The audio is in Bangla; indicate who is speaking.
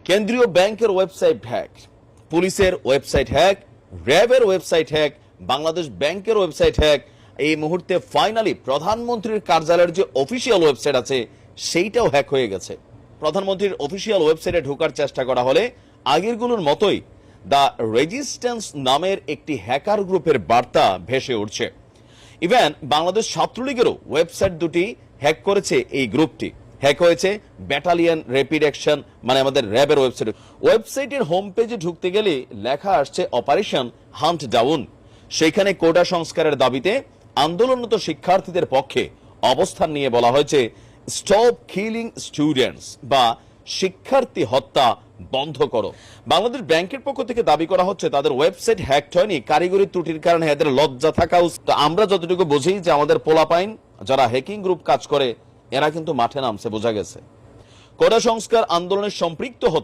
Speaker 1: কেন্দ্রীয় ব্যাংকের ওয়েবসাইট হ্যাক, পুলিশের ওয়েবসাইট হ্যাক, র্যাবের ওয়েবসাইট হ্যাক, বাংলাদেশ ব্যাংকের ওয়েবসাইট হ্যাক। এই মুহূর্তে ফাইনালি প্রধানমন্ত্রীর কার্যালয়ের যে অফিসিয়াল ওয়েবসাইট আছে সেইটাও হ্যাক হয়ে গেছে। প্রধানমন্ত্রীর অফিসিয়াল ওয়েবসাইটে ঢোকার চেষ্টা করা হলে আগেরগুলোর মতোই দ্য রেজিস্ট্যান্স নামের একটি হ্যাকার গ্রুপের বার্তা ভেসে উঠছে। ইভেন বাংলাদেশ ছাত্রলীগেরও ওয়েবসাইট দুটি হ্যাক করেছে এই গ্রুপটি। হ্যাক হয়েছে ব্যাটালিয়ন র্যাপিড অ্যাকশন মানে আমাদের র্যাবের ওয়েবসাইট। ওয়েবসাইটের হোম পেজে ঢুকতে গেলে লেখা আসছে অপারেশন হান্ট ডাউন। সেখানে কোটা সংস্কারের দাবিতে আন্দোলনরত শিক্ষার্থীদের পক্ষে অবস্থান নিয়ে বলা হয়েছে স্টপ কিলিং স্টুডেন্টস বা শিক্ষার্থী হত্যা বন্ধ করো। বাংলাদেশ ব্যাংকের পক্ষ থেকে দাবি করা হচ্ছে তাদের ওয়েবসাইট হ্যাক হয়নি, কারিগরি ত্রুটির কারণে এদের লজ্জা থাকা উচিত। তো আমরা যতটুকু বুঝি যে আমাদের পোলাপাইন যারা হ্যাকিং গ্রুপ কাজ করে এরা কিন্তু মাঠে নামছে, বোঝা গেছে। কোটা সংস্কার আন্দোলনের সম্পৃক্ত